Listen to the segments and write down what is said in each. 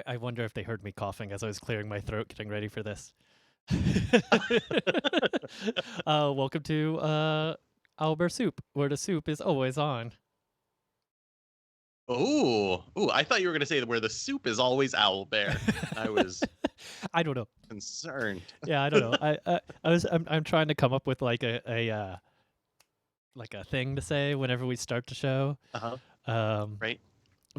I wonder if they heard me coughing as I was clearing my throat, getting ready for this. Welcome to Owlbear Soup, where the soup is always on. Ooh, I thought you were going to say where the soup is always Owlbear. I was I don't know. concerned. Yeah, I don't know. I'm trying to come up with like a thing to say whenever we start the show. Uh-huh. Um, Right?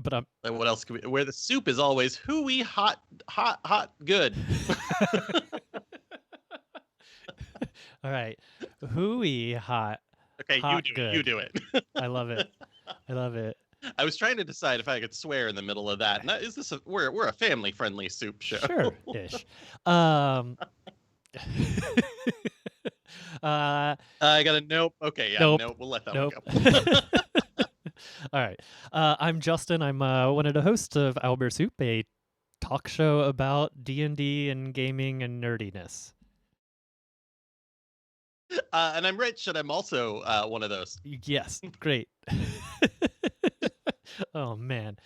but I'm Like, what else could we... Where the soup is always hooey, hot, good. all right. Hooey hot. Okay, Hot you do good. it. You do it. I love it. I love it. I was trying to decide if I could swear in the middle of that. Now, is this we're a family-friendly soup show. Sure-ish. uh, I got a nope. Okay, yeah, Nope. We'll let that Nope. one go. All right. I'm Justin. I'm one of the hosts of Owlbear Soup, a talk show about D&D and gaming and nerdiness. And I'm Rich, and I'm also one of those. Yes, great. Oh man.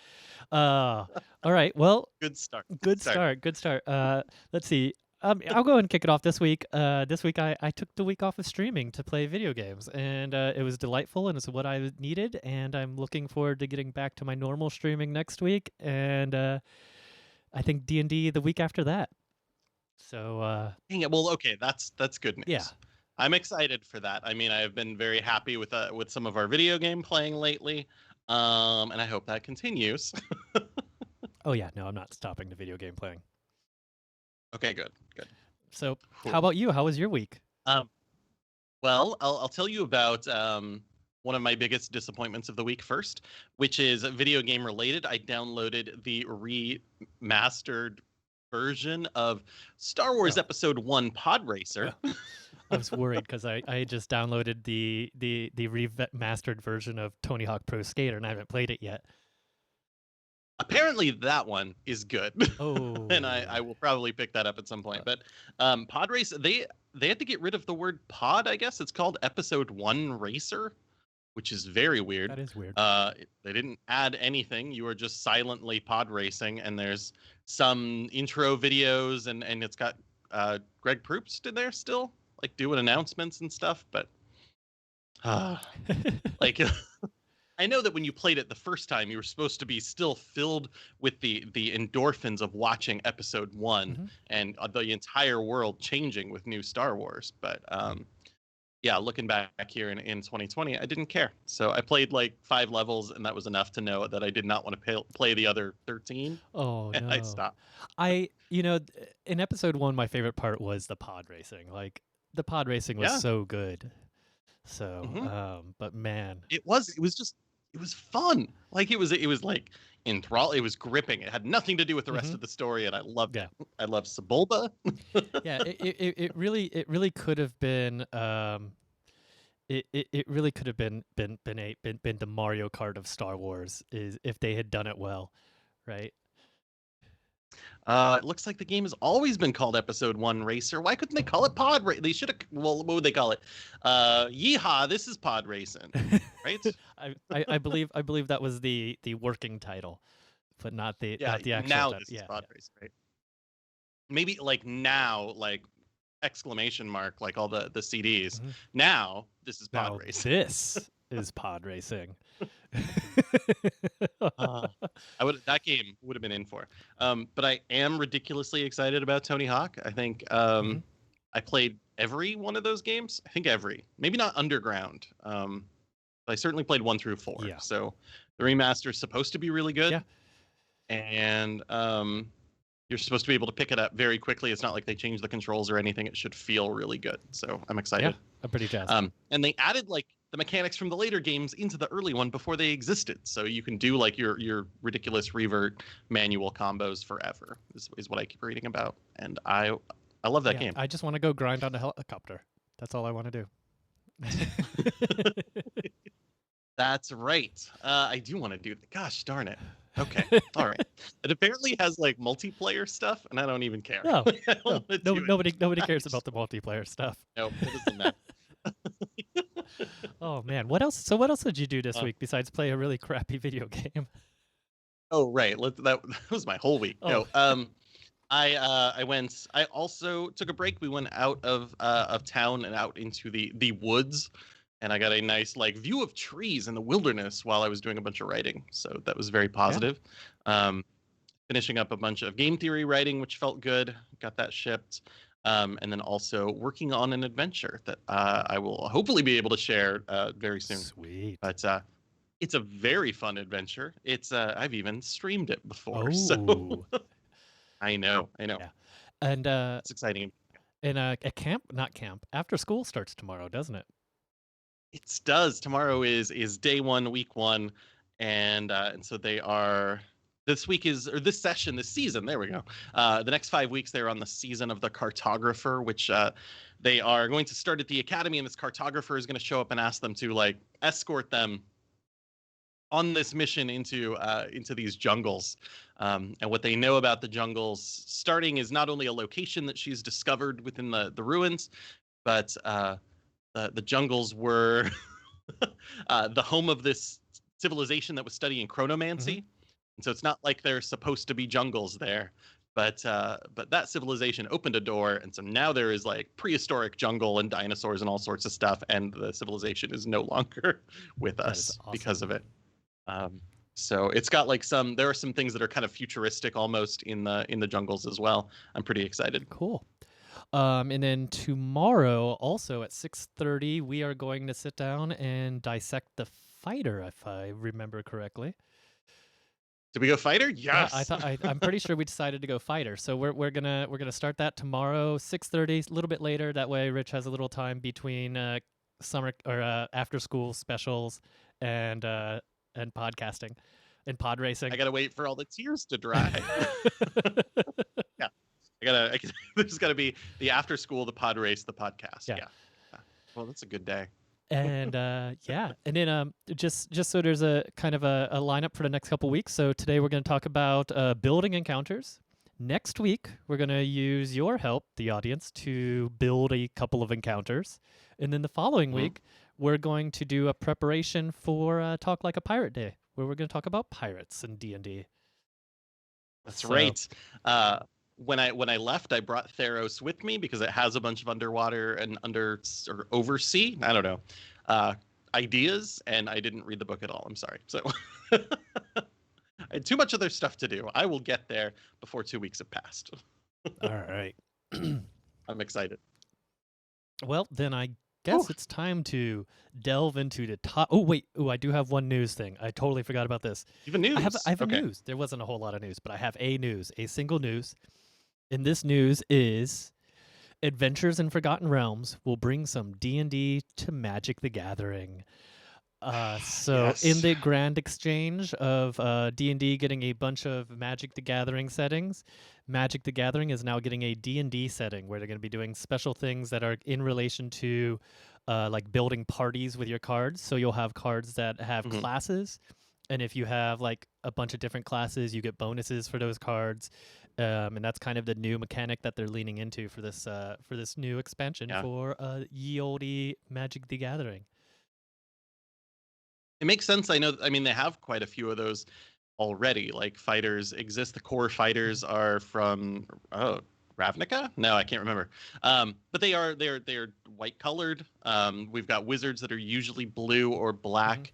All right. Well, Good start. good start. Good start. Let's see. I'll go and kick it off this week. This week I took the week off of streaming to play video games, and it was delightful, and it's what I needed. And I'm looking forward to getting back to my normal streaming next week, and I think D&D the week after that. So Dang it. Well, okay, that's good news. yeah. I'm excited for that. I mean, I've been very happy with some of our video game playing lately, and I hope that continues. Oh yeah, no, I'm not stopping the video game playing. Okay, good. So Cool. how about you? How was your week? Well, I'll tell you about one of my biggest disappointments of the week first, which is video game related. I downloaded the remastered version of Star Wars Oh. Episode 1 Pod Racer. I was worried because I just downloaded the remastered version of Tony Hawk Pro Skater, and I haven't played it yet. Apparently that one is good. Oh. And I will probably pick that up at some point. But Pod Race, they had to get rid of the word pod, I guess. It's called Episode 1 Racer, which is very weird. That is weird. They didn't add anything. You are just silently pod racing, and there's some intro videos, and it's got Greg Proops in there still, like doing announcements and stuff. But like, I know that when you played it the first time, you were supposed to be still filled with the endorphins of watching Episode 1 and the entire world changing with new Star Wars. But yeah, looking back here in 2020, I didn't care. So I played like 5 levels, and that was enough to know that I did not want to play the other 13. Oh And no. I stopped. In Episode 1, my favorite part was the pod racing. Like the pod racing was so good. So, but man, it was fun. Like it was like enthrall. It was gripping. It had nothing to do with the rest of the story, and I loved it. I love Sebulba. Yeah, it really could have been it really could have been the Mario Kart of Star Wars is if they had done it well, right? It looks like the game has always been called Episode 1 Racer. Why couldn't they call it Pod Race? They should have. Well, what would they call it? Yeehaw! This is Pod Racing, right? I believe that was the working title, but not the actual. Now this is Pod Racing, right? Maybe like now, like exclamation mark, like all the CDs. Now this is Pod Racing. This is Pod Racing. That game would have been in for. But I am ridiculously excited about Tony Hawk. I think I played every one of those games. I think every, maybe not Underground. But I certainly played 1 through 4. Yeah. So the remaster is supposed to be really good. Yeah. And you're supposed to be able to pick it up very quickly. It's not like they changed the controls or anything. It should feel really good. So I'm excited. Yeah, I'm pretty jazzed. And they added like the mechanics from the later games into the early one before they existed. So you can do like your ridiculous revert manual combos forever is what I keep reading about. And I love that game. I just want to go grind on a helicopter. That's all I want to do. That's right. I do want to do that. Gosh darn it. Okay. All right. It apparently has like multiplayer stuff, and I don't even care. No, nobody cares about the multiplayer stuff. No, it doesn't matter. Oh man, what else? So what else did you do this Uh, week besides play a really crappy video game? oh right, that was my whole week. Oh, No, I went. I also took a break. We went out of town and out into the woods, and I got a nice like view of trees in the wilderness while I was doing a bunch of writing. So that was very yeah. positive. Um, Finishing up a bunch of game theory writing, which felt good. Got that shipped. And then also working on an adventure that I will hopefully be able to share very soon. Sweet. But it's a very fun adventure. It's I've even streamed it before, so Oh, I know, yeah. And it's exciting. a camp, not camp. After school starts tomorrow, doesn't it? It does. Tomorrow is day one, week one, and so they are. This week is or this session, this season. There we go. The next 5 weeks they're on the season of the cartographer, which they are going to start at the academy, and this cartographer is going to show up and ask them to like escort them on this mission into these jungles. And what they know about the jungles starting is not only a location that she's discovered within the ruins, but the jungles were the home of this civilization that was studying Mm-hmm. chronomancy. And so it's not like there's supposed to be jungles there, but that civilization opened a door, and so now there is like prehistoric jungle and dinosaurs and all sorts of stuff, and the civilization is no longer with That is us because awesome. of it. Um, so it's got like there are some things that are kind of futuristic almost in the jungles as well. I'm pretty excited. Cool. And then tomorrow, also at 6:30, we are going to sit down and dissect the fighter, if I remember correctly. Did we go fighter? Yeah, Yes. I'm pretty sure we decided to go fighter. So we're gonna start that tomorrow, 6:30, a little bit later. That way, Rich has a little time between summer or after school specials and uh, and podcasting and pod I racing. gotta wait for all the tears to dry. Yeah, there's gotta be the after school, the pod race, the podcast. Yeah. Yeah. Yeah. Well, that's a good day. And yeah, and then just so there's a kind of a lineup for the next couple weeks. So today we're going to talk about building encounters. Next week we're going to use your help, the audience, to build a couple of encounters, and then the following Mhm. week we're going to do a preparation for Talk Like a Pirate Day, where we're going to talk about pirates and D&D. That's So right. Uh, when I left, I brought Theros with me because it has a bunch of underwater and under or oversea. I don't know. Uh, Ideas, and I didn't read the book at all. I'm sorry. So I had too much other stuff to do. I will get there before 2 weeks have passed. all right. I'm excited. Well, then I Whew. guess it's time to delve into the top. Oh wait, oh I do have one news thing. I totally forgot about this. Even I news. have a Okay. news. There wasn't a whole lot of news, but I have a single news. And this news is Adventures in Forgotten Realms will bring some D&D to Magic the Gathering. So in Yes. the grand exchange of D&D getting a bunch of Magic the Gathering settings, Magic the Gathering is now getting a D&D setting where they're going to be doing special things that are in relation to like building parties with your cards. So you'll have cards that have Mhm. classes, and if you have like a bunch of different classes, you get bonuses for those cards. And that's kind of the new mechanic that they're leaning into for this new expansion Yeah. for ye olde Magic the Gathering. It makes sense. I know. I mean, they have quite a few of those already. Like fighters exist. The core Mhm. fighters are from Ravnica. No, I can't remember. But they are white colored. We've got wizards that are usually blue or Mhm. black.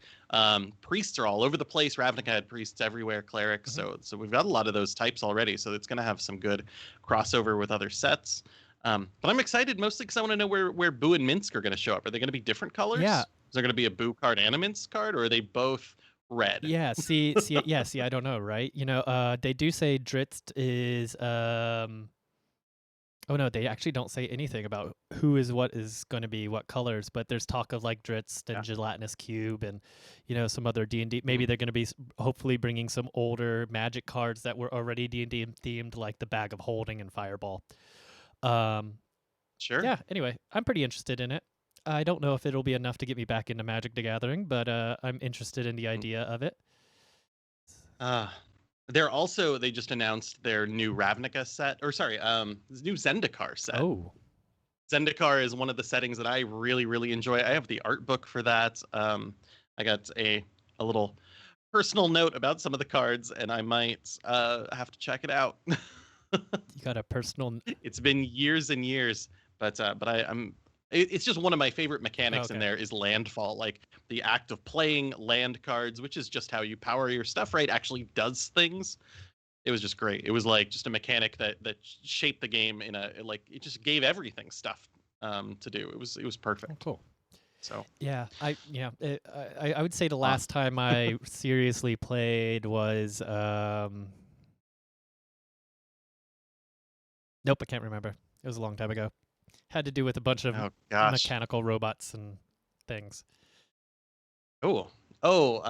Priests are all over the place. Ravnica had priests everywhere. Clerics. Mhm. So we've got a lot of those types already. So it's going to have some good crossover with other sets. But I'm excited mostly because I want to know where Boo and Minsk are going to show up. Are they going to be different Yeah, colors? Is there going to be a Boo card and a Minsk card, or are they both red? yeah. See. I don't know, right? They do say Dritz is. Oh no, they actually don't say anything about who is going to be what colors. But there's talk of like Dritz Yeah. and Gelatinous Cube, and some other D&D. Maybe Mhm. they're going to be hopefully bringing some older Magic cards that were already D&D themed, like the Bag of Holding and Fireball. Um, Sure. yeah. Anyway, I'm pretty interested in it. I don't know if it'll be enough to get me back into Magic the Gathering, but I'm interested in the Mm. idea of it. Uh, they just announced their new Ravnica set, or sorry, this new Zendikar set. Oh. Zendikar is one of the settings that I really, really enjoy. I have the art book for that. I got a little personal note about some of the cards, and I might have to check it out. You got a personal. It's been years and years, but I'm. It's just one of my favorite mechanics in Okay. there is landfall. Like the act of playing land cards, which is just how you power your stuff, right? Actually does things. It was just great. It was like just a mechanic that shaped the game in a like it just gave everything stuff to do. It was Oh, perfect. cool. So I would say the last time I seriously played was nope, I can't remember. It was a long time ago. Had to do with a bunch of oh gosh. mechanical robots and things. Oh. Oh,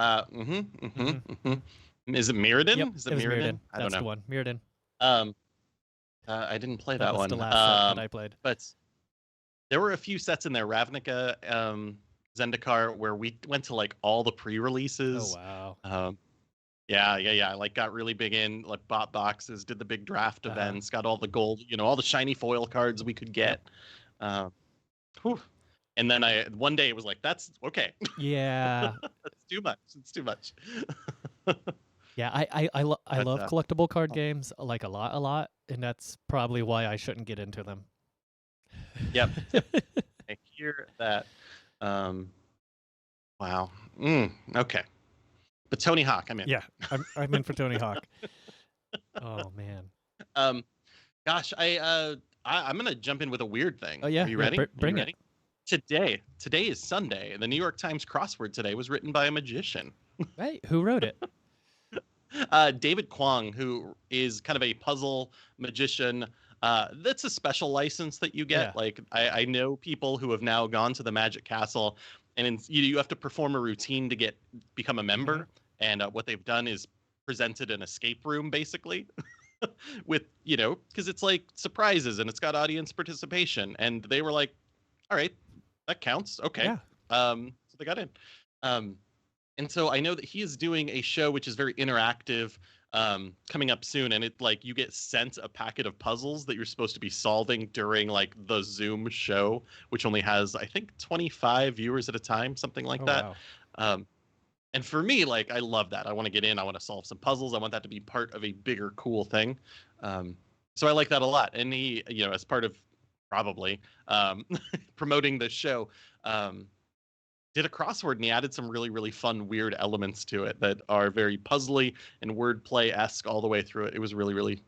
Is it Yep, Mirrodin? Is it it was Mirrodin? Mirrodin. I don't That's the know. one. Mirrodin. Um I didn't play That that was the one. last set that I played. But there were a few sets in there, Ravnica, Zendikar, where we went to like all the Oh pre-releases. wow. Yeah. I like got really big in, like bought boxes, did the big draft events, got all the gold, all the shiny foil cards we could get. Yep. Whew. And then one day it was like, that's okay. Yeah. That's too much. It's too much. Yeah, I But love collectible card games like a lot, and that's probably why I shouldn't get into them. Yep. I hear that. Wow. Okay. But Tony Hawk, I'm in. Yeah, I'm in for Tony Hawk. Oh man. Gosh, I'm gonna jump in with a weird thing. Oh yeah. Are you Yeah. ready? Bring it. Today is Sunday, and the New York Times crossword today was written by a magician. Hey, who wrote it? David Kwong, who is kind of a puzzle magician. That's a special license that you get. Yeah. Like I know people who have now gone to the Magic Castle, and you have to perform a routine to become a member. Mhm. And what they've done is presented an escape room, basically, with because it's like surprises and it's got audience participation. And they were like, all right, that counts. Okay. Yeah. So they got in. And so I know that he is doing a show which is very interactive, coming up soon, and it like you get sent a packet of puzzles that you're supposed to be solving during like the Zoom show, which only has I think 25 viewers at a time, something like Oh that. wow. And for me, like I love that. I want to get in. I want to solve some puzzles. I want that to be part of a bigger, cool thing. So I like that a lot. And he, as part of probably promoting the show, did a crossword, and he added some really, really fun, weird elements to it that are very puzzly and wordplay-esque all the way through it. It was really, really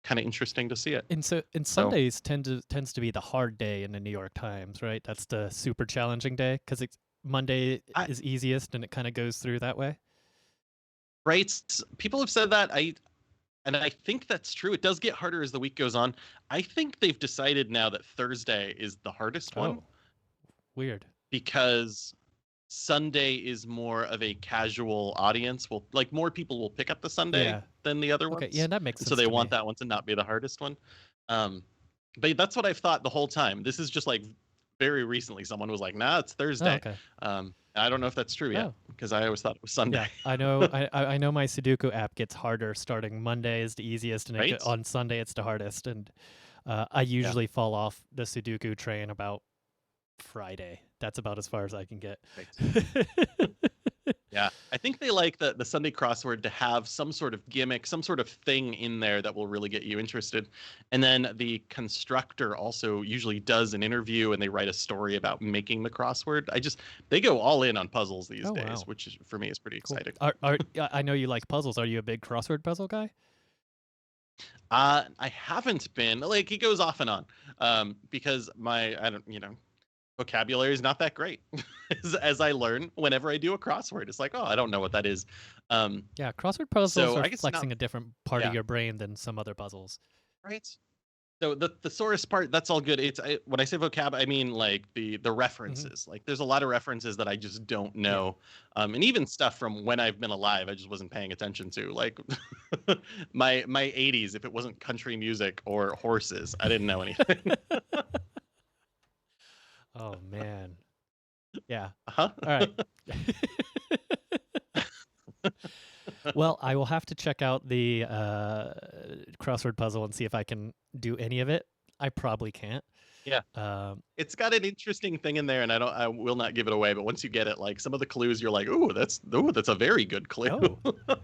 kind of interesting to see it. And Sundays tends to be the hard day in the New York Times, right? That's the super challenging day because Monday is easiest, and it kind of goes through that way. Right? People have said that. And I think that's true. It does get harder as the week goes on. I think they've decided now that Thursday is the hardest one. Weird. Because Sunday is more of a casual audience. More people will pick up the Sunday than the other ones. Okay, yeah, that makes sense. So they want that one to not be the hardest one. But that's what I've thought the whole time. This is just like very recently someone was like, nah, it's Thursday. Oh, okay. I don't know if that's true yet because I always thought it was Sunday. Yeah, I know. I know my Sudoku app gets harder starting Monday is the easiest, and on Sunday it's the hardest. And I usually fall off the Sudoku train about Friday. That's about as far as I can get. Right. Yeah, I think they like the Sunday crossword to have some sort of gimmick, some sort of thing in there that will really get you interested. And then the constructor also usually does an interview and they write a story about making the crossword. They go all in on puzzles these days, which for me is pretty exciting. I know you like puzzles. Are you a big crossword puzzle guy? I haven't been. Like it goes off and on, because vocabulary is not that great as I learn whenever I do a crossword. It's like, oh, I don't know what that is. Yeah, crossword puzzles are flexing a different part of yeah. your brain than some other puzzles. Right. So the thesaurus part, that's all good. When I say vocab, I mean like the references. Mm-hmm. Like there's a lot of references that I just don't know. And even stuff from when I've been alive, I just wasn't paying attention to. Like my 80s, if it wasn't country music or horses, I didn't know anything. Oh man. Yeah. Uh-huh. All right. Well, I will have to check out the crossword puzzle and see if I can do any of it. I probably can't. Yeah. Um, It's got an interesting thing in there, and I will not give it away. But once you get it, like some of the clues, you're like, that's a very good clue. oh,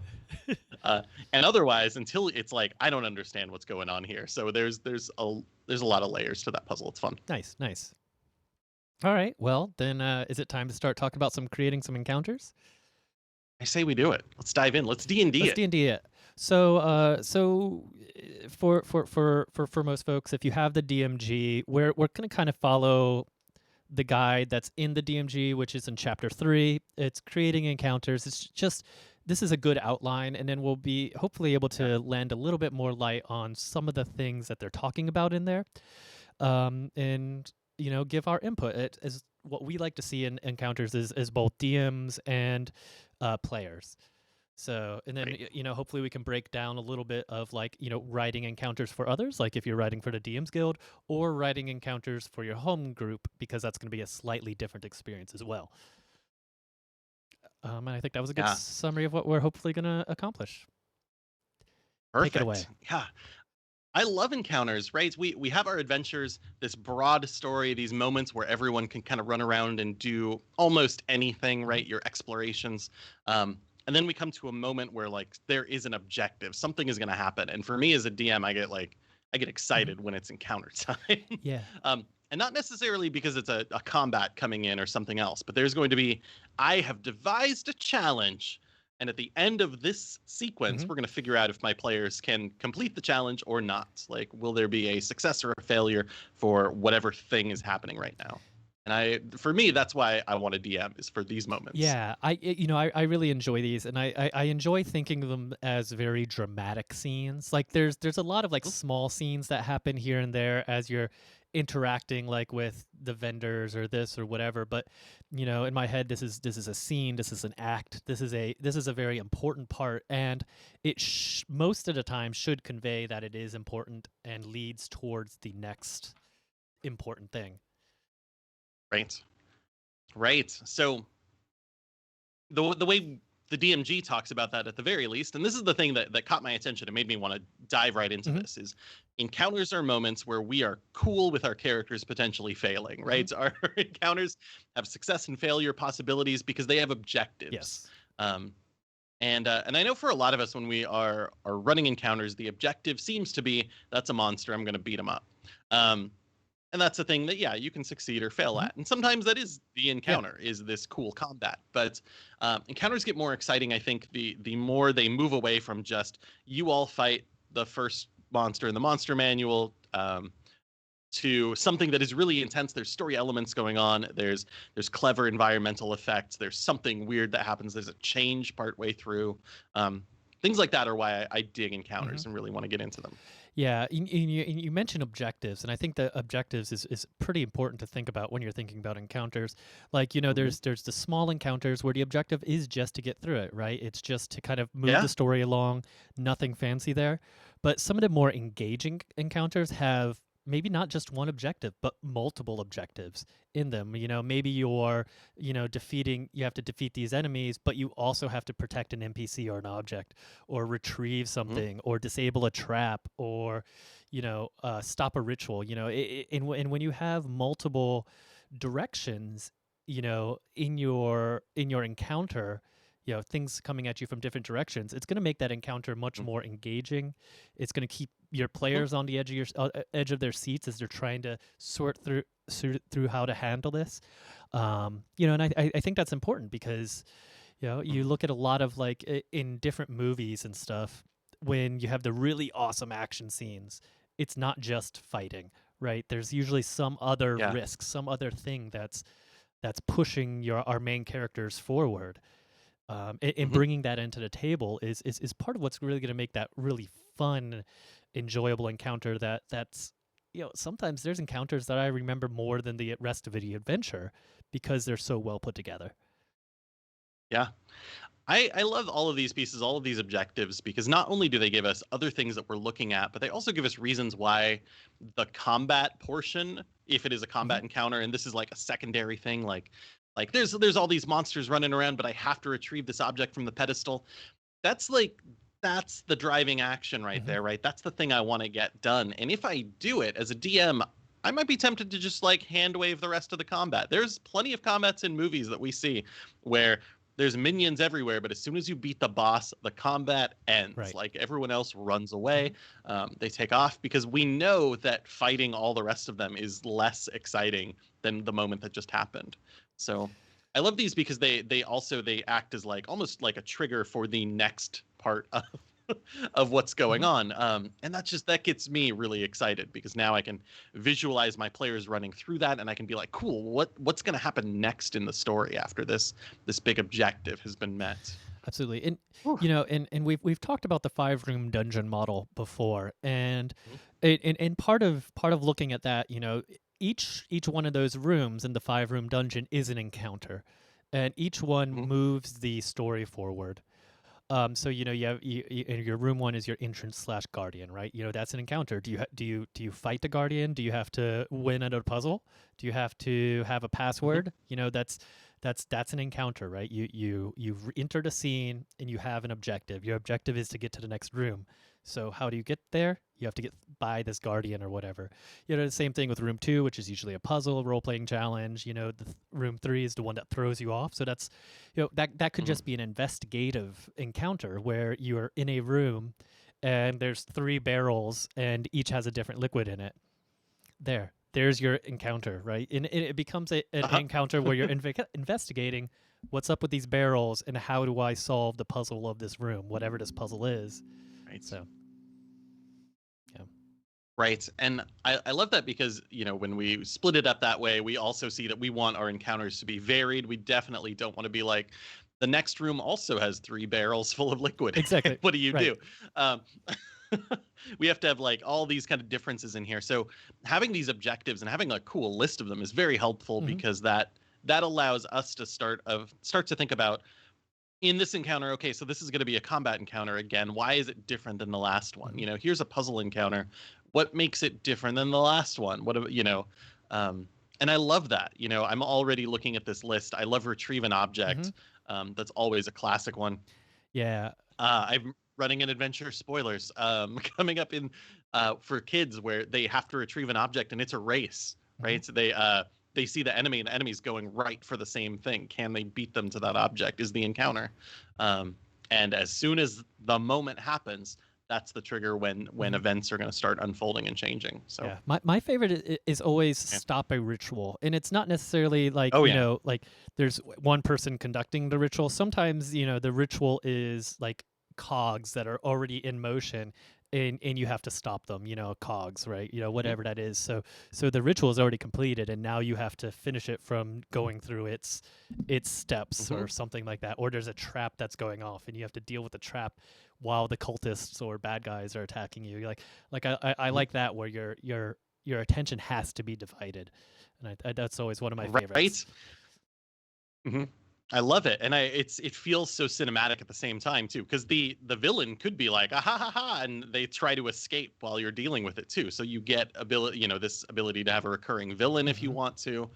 uh, and otherwise, until it's like I don't understand what's going on here. So there's a lot of layers to that puzzle. It's fun. nice, nice. All right. Well, then is it time to start talking about creating some encounters? I say we do it. Let's dive in. Let's D&D Let's it. D&D it. For most folks, if you have the DMG, we're gonna kind of follow the guide that's in the DMG, which is in chapter 3. It's creating encounters. It's just this is a good outline, and then we'll be hopefully able to lend a little bit more light on some of the things that they're talking about in there, and give our input. It is what we like to see in encounters is both DMs and players. So, and then, Right. hopefully we can break down a little bit of like, writing encounters for others, like if you're writing for the DMs Guild or writing encounters for your home group, because that's going to be a slightly different experience as well. And I think that was a good Yeah. summary of what we're hopefully going to accomplish. Perfect. Take it away. Yeah. I love encounters, right? We have our adventures, this broad story, these moments where everyone can kind of run around and do almost anything, right? Your explorations. And then we come to a moment where like there is an objective, something is going to happen. And for me as a DM, I get excited when it's encounter time. Yeah. And not necessarily because it's a combat coming in or something else, but there's going to be, I have devised a challenge. And at the end of this sequence, we're going to figure out if my players can complete the challenge or not. Like, will there be a success or a failure for whatever thing is happening right now? And for me, that's why I want to DM is for these moments. Yeah, I really enjoy these, and I enjoy thinking of them as very dramatic scenes. Like there's a lot of like small scenes that happen here and there as you're interacting like with the vendors or this or whatever. But in my head, this is a scene, this is an act, this is a very important part, and it most of the time should convey that it is important and leads towards the next important thing. Right. Right. So the way the DMG talks about that at the very least, and this is the thing that caught my attention and made me want to dive right into this, is encounters are moments where we are cool with our characters potentially failing, right? Our encounters have success and failure possibilities because they have objectives. Yes. And I know for a lot of us when we are running encounters, the objective seems to be that's a monster, I'm going to beat him up. And that's a thing that, yeah, you can succeed or fail at. And sometimes that is the encounter, is this cool combat. But encounters get more exciting, I think, the more they move away from just you all fight the first monster in the monster manual to something that is really intense. There's story elements going on. There's clever environmental effects. There's something weird that happens. There's a change partway through. Things like that are why I dig encounters and really want to get into them. Yeah, you mentioned objectives, and I think that objectives is pretty important to think about when you're thinking about encounters. Like, there's the small encounters where the objective is just to get through it, right? It's just to kind of move the story along, nothing fancy there. But some of the more engaging encounters have maybe not just one objective, but multiple objectives in them. Maybe you're, you have to defeat these enemies, but you also have to protect an NPC or an object, or retrieve something, or disable a trap, or, stop a ritual. And when you have multiple directions, in your encounter, things coming at you from different directions, it's going to make that encounter much more engaging. It's going to keep your players on the edge of their seats as they're trying to sort through how to handle this. And I think that's important because, you look at a lot of like in different movies and stuff, when you have the really awesome action scenes, it's not just fighting, right? There's usually some other risk, some other thing that's pushing our main characters forward. And bringing that into the table is part of what's really going to make that really fun, enjoyable encounter. That's sometimes there's encounters that I remember more than the rest of the adventure because they're so well put together. Yeah. I love all of these pieces, all of these objectives, because not only do they give us other things that we're looking at, but they also give us reasons why the combat portion, if it is a combat encounter, and this is like a secondary thing, like there's all these monsters running around, but I have to retrieve this object from the pedestal. That's like that's the driving action right Hmm. there, right? That's the thing I want to get done. And if I do it as a DM, I might be tempted to just like hand wave the rest of the combat. There's plenty of combats in movies that we see where there's minions everywhere, but as soon as you beat the boss, the combat ends. Right. Like everyone else runs Hmm. away, they take off because we know that fighting all the rest of them is less exciting than the moment that just happened. So I love these because they act as like almost like a trigger for the next part of of what's going Hmm. on. And that gets me really excited because now I can visualize my players running through that, and I can be like, cool, what's going to happen next in the story after this big objective has been met. Absolutely. And Whew. and we've talked about the 5-room dungeon model before, and Mhm. and part of looking at that, each one of those rooms in the 5-room dungeon is an encounter, and each one Mhm. moves the story forward. So you have and your room one is your entrance slash guardian, right? That's an encounter. Do you fight the guardian? Do you have to win at a puzzle? Do you have to have a Mhm. password? That's an encounter, right? You've entered a scene and you have an objective. Your objective is to get to the next room. So how do you get there? You have to get by this guardian or whatever. The same thing with room 2, which is usually a puzzle role playing challenge. Room 3 is the one that throws you off. So that could Mhm. just be an investigative encounter where you're in a room and there's 3 barrels and each has a different liquid in it. There's your encounter, right? And it becomes an Uh-huh. encounter where you're investigating what's up with these barrels and how do I solve the puzzle of this room, whatever this puzzle is. Right. So yeah. Right. And I love that because, when we split it up that way, we also see that we want our encounters to be varied. We definitely don't want to be like, the next room also has 3 barrels full of liquid. Exactly. What do you Right. do? Um, we have to have like all these kind of differences in here. So having these objectives and having a cool list of them is very helpful Hmm. because that allows us to start to think about in this encounter, okay, so this is going to be a combat encounter again. Why is it different than the last one? Hmm. Here's a puzzle encounter. What makes it different than the last one? Um, and I love that. I'm already looking at this list. I love retrieve an Hmm. object. That's always a classic one. Yeah. I'm running an adventure, spoilers, coming up in for kids where they have to retrieve an object and it's a race, Hmm. right? So they see the enemy and the enemy's going right for the same thing. Can they beat them to that object? Is the encounter, um, and as soon as the moment happens, that's the trigger when Hmm. events are going to start unfolding and changing. So Yeah, my favorite is always yeah. stop a ritual, and it's not necessarily like Oh yeah. like there's one person conducting the ritual. Sometimes the ritual is like cogs that are already in motion, and you have to stop them. Cogs, right? Mhm. Whatever that is. So the ritual is already completed, and now you have to finish it from going through its steps Mhm. or something like that. Or there's a trap that's going off, and you have to deal with the trap while the cultists or bad guys are attacking you. You're like I Mhm. like that where your attention has to be divided, and that's always one of my favorites. Right. Mhm. I love it, and it feels so cinematic at the same time too, because the villain could be like, ah ha ha ha, and they try to escape while you're dealing with it too. So you get this ability to have a recurring villain if you Hmm. want to,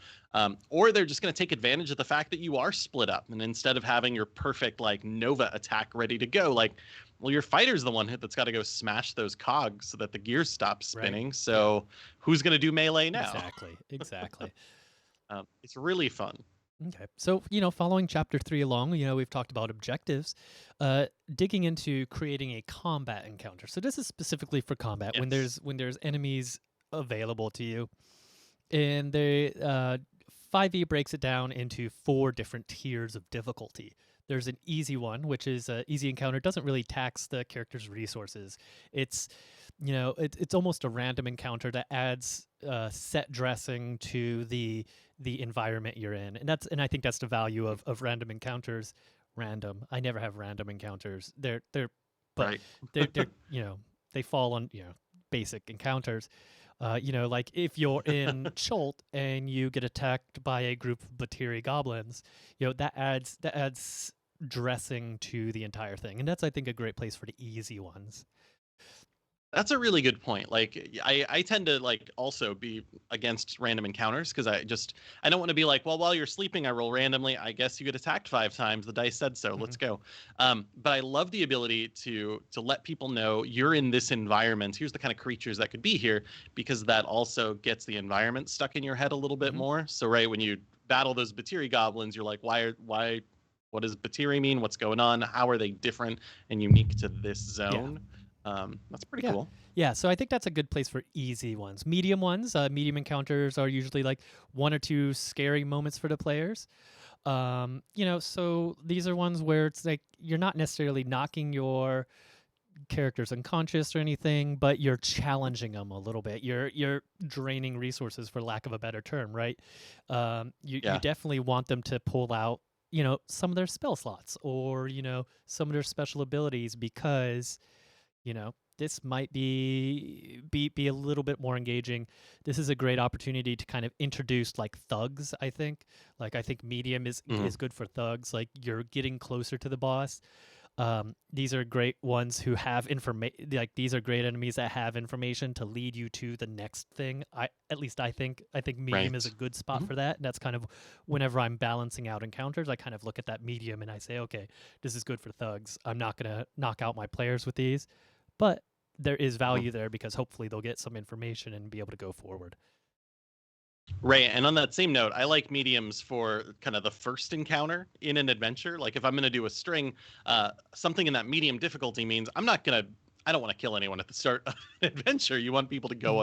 or they're just going to take advantage of the fact that you are split up, and instead of having your perfect like Nova attack ready to go, like, well, your fighter's the one that's got to go smash those cogs so that the gears stop Right. spinning. Yeah. So who's going to do melee now? Exactly. Exactly. It's really fun. Okay. So, following chapter 3 along, we've talked about objectives, digging into creating a combat encounter. So this is specifically for combat Yes. when there's enemies available to you. And they 5e breaks it down into 4 different tiers of difficulty. There's an easy one, which is an easy encounter. Doesn't really tax the character's resources. It's it's almost a random encounter that adds set dressing to the environment you're in, and I think that's the value of random encounters. Random. I never have random encounters. But Right. they're they fall on basic encounters. Like if you're in Chult and you get attacked by a group of Batiri goblins, that adds dressing to the entire thing, and that's I think a great place for the easy ones. That's a really good point. Like I tend to like also be against random encounters because I don't want to be like, well, while you're sleeping, I roll randomly. I guess you get attacked 5 times. The dice said so. Hmm. Let's go. But I love the ability to let people know you're in this environment. Here's the kind of creatures that could be here, because that also gets the environment stuck in your head a little bit Hmm. more. So right when you battle those Batiri goblins, you're like, why what does Batiri mean? What's going on? How are they different and unique to this Yeah. zone? That's pretty Yeah. cool. Yeah, so I think that's a good place for easy ones. Medium encounters are usually like one or two scary moments for the players. So these are ones where it's like you're not necessarily knocking your characters unconscious or anything, but you're challenging them a little bit. You're draining resources, for lack of a better term, right? You Yeah. definitely want them to pull out, some of their spell slots, or some of their special abilities, because this might be a little bit more engaging. This is a great opportunity to kind of introduce like thugs. I think medium Mhm. is good for thugs. Like, you're getting closer to the boss. These are great ones who have information. Like, these are great enemies that have information to lead you to the next thing. I think medium is a Right. good spot Mhm. for that. And that's kind of, whenever I'm balancing out encounters, I kind of look at that medium and I say, okay, this is good for thugs. I'm not gonna knock out my players with these, but there is Mhm. value there because hopefully they'll get some information and be able to go forward. Right. And on that same note, I like mediums for kind of the first encounter in an adventure. Like if I'm going to do a string, something in that medium difficulty means I don't want to kill anyone at the start of an adventure. You want people to go Mhm.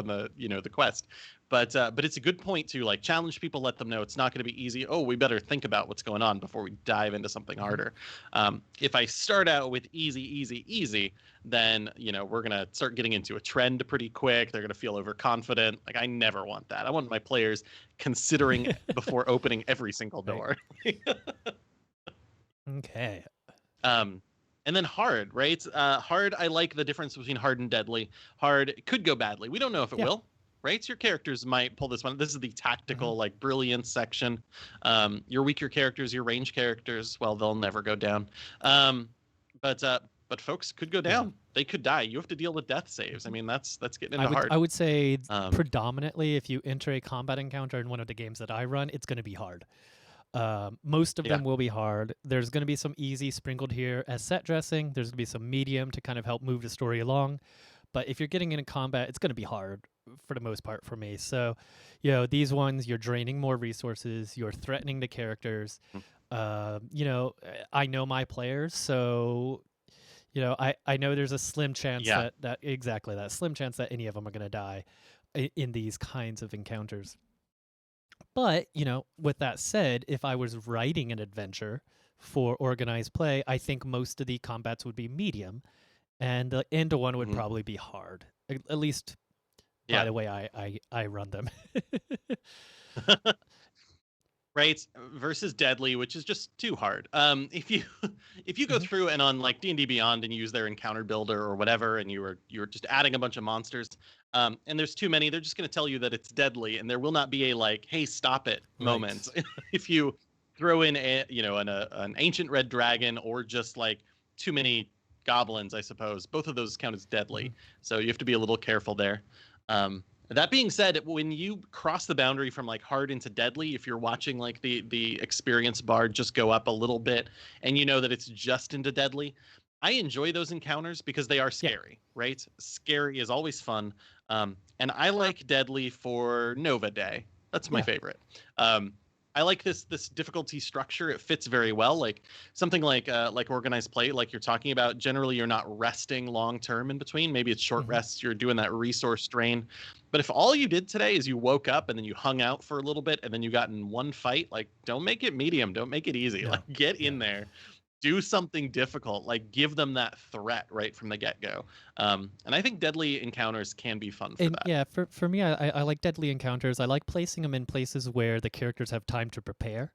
on the quest. But it's a good point to like challenge people, let them know it's not going to be easy. Oh, we better think about what's going on before we dive into something Mhm. harder. If I start out with easy, easy, easy, then we're gonna start getting into a trend pretty quick. They're gonna feel overconfident. Like I never want that. I want my players considering before opening every single Right. door. Okay. um, and then hard, right? Hard, I like the difference between hard and deadly. Hard could go badly. We don't know if it Yeah. will. Right, your characters might pull this one. This is the Hmm. tactical, like brilliance section. Your weaker characters, your range characters, well, they'll never go down. Um, but folks could go Yeah. down. They could die. You have to deal with death saves. I Hmm. mean, that's getting I into would hard. I would say Um, predominantly, if you enter a combat encounter in one of the games that I run, it's going to be hard. Most of yeah. them will be hard. There's going to be some easy sprinkled here as set dressing. There's going to be some medium to kind of help move the story along. But if you're getting into combat, it's going to be hard for the most part for me. So, these ones, you're draining more resources, you're threatening the characters. Mm. I know my players, so I know there's a slim chance Yeah. that exactly that slim chance that any of them are going to die in these kinds of encounters. But, with that said, if I was writing an adventure for organized play, I think most of the combats would be medium, and the end one would Mhm. probably be hard. At least by Yeah. the way I run them. Right, versus deadly, which is just too hard. If you if you go Hmm. through and on like D&D Beyond and use their encounter builder or whatever, and you're just adding a bunch of monsters, and there's too many, they're just going to tell you that it's deadly, and there will not be a like, hey, stop it Right. moment. If you throw in an ancient red dragon or just like too many goblins, I suppose both of those count as Hmm. deadly. So you have to be a little careful there. That being said, when you cross the boundary from like hard into deadly, if you're watching like the experience bar just go up a little bit and you know that it's just into deadly, I enjoy those encounters because they are Yeah. scary, right? Scary is always fun. And I like deadly for Nova Day. That's my Yeah. favorite. Um, I like this difficulty structure. It fits very well. Like something like organized play, like you're talking about. Generally, you're not resting long term in between. Maybe it's short Hmm. rests. You're doing that resource drain. But if all you did today is you woke up and then you hung out for a little bit and then you got in one fight, like don't make it medium, don't make it easy. Like No. get No. in there, do something difficult, like give them that threat right from the get go. And I think deadly encounters can be fun for And that. yeah, for me, I like deadly encounters. I like placing them in places where the characters have time to prepare.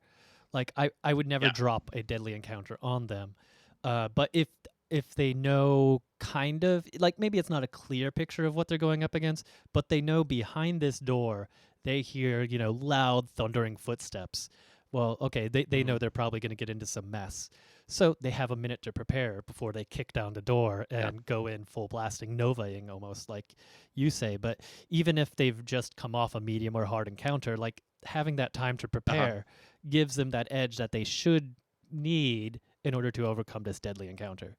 Like, I would never Yeah. drop a deadly encounter on them. But if they know, kind of like, maybe it's not a clear picture of what they're going up against, but they know behind this door they hear loud thundering footsteps. Well, okay, they Mhm. know they're probably going to get into some mess. So they have a minute to prepare before they kick down the door Yeah. and go in full blasting, novaing almost like you say. But even if they've just come off a medium or hard encounter, like having that time to Uh-huh. prepare gives them that edge that they should need in order to overcome this deadly encounter.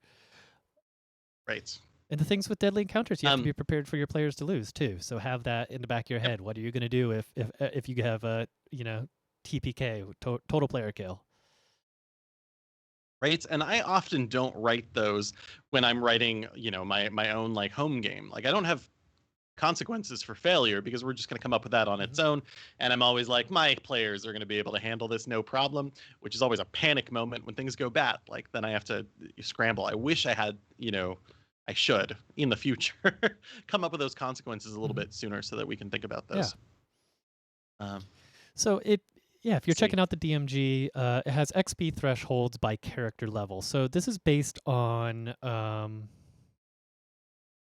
Right. And the things with deadly encounters, you have to Um. be prepared for your players to lose too. So have that in the back of your Yep. head. What are you going to do if you have a TPK, total player kill? Right. And I often don't write those when I'm writing, my own like home game. Like I don't have consequences for failure because we're just going to come up with that on its Hmm. own. And I'm always like, my players are going to be able to handle this no problem, which is always a panic moment when things go bad. Like then I have to scramble. I wish I had, I should in the future come up with those consequences a little Hmm. bit sooner so that we can think about Yeah. those. Um, So if you're let's see. checking out the DMG, it has XP thresholds by character level. So this is based on.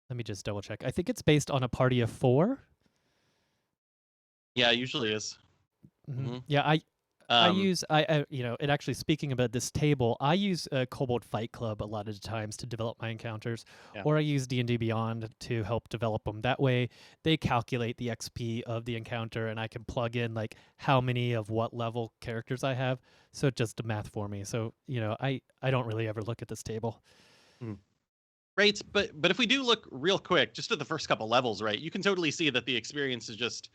Let me just double check. I think it's based on a party of 4. Yeah, it usually is. Hmm. Hmm. Yeah, I Um, use it actually speaking about this table, I use Kobold Fight Club a lot of the times to develop my encounters, yeah. or I use D&D Beyond to help develop them. That way, they calculate the XP of the encounter, and I can plug in like how many of what level characters I have. So it just the math for me. So I don't really ever look at this table. Mhm. Right, but if we do look real quick, just at the first couple levels, right, you can totally see that the experience is just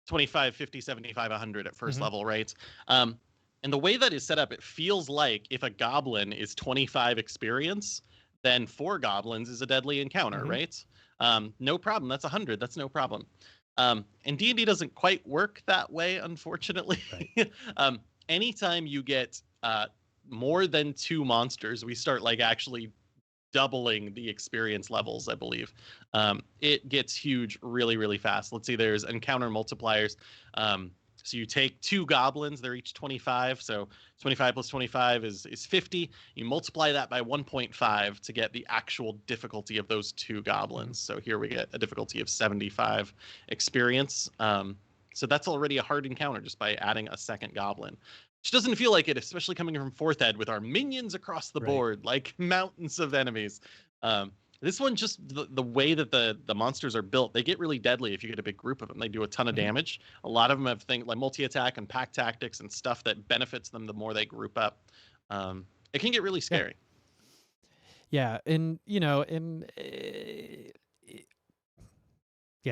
25, 50, 75, 100 at first Hmm. level, right? Um, and the way that is set up, it feels like if a goblin is 25 experience, then 4 goblins is a deadly encounter, Hmm. right? No problem. That's 100. That's no problem. And D&D doesn't quite work that way, unfortunately. Right. um, Anytime you get more than 2 monsters, we start like actually doubling the experience levels, I believe. It gets huge really, really fast. Let's see, there's encounter multipliers. So you take 2 goblins, they're each 25. So 25 plus 25 is 50. You multiply that by 1.5 to get the actual difficulty of those 2 goblins. Hmm. So here we get a difficulty of 75 experience. So that's already a hard encounter just by adding a second goblin, which doesn't feel like it, especially coming from fourth ed with our minions across the Right. board, like mountains of enemies. Um, this one, just the way that the monsters are built, they get really deadly if you get a big group of them. They do a ton of Hmm. damage. A lot of them have things like multi-attack and pack tactics and stuff that benefits them the more they group up. It can get really Yeah. scary. Yeah, and yeah,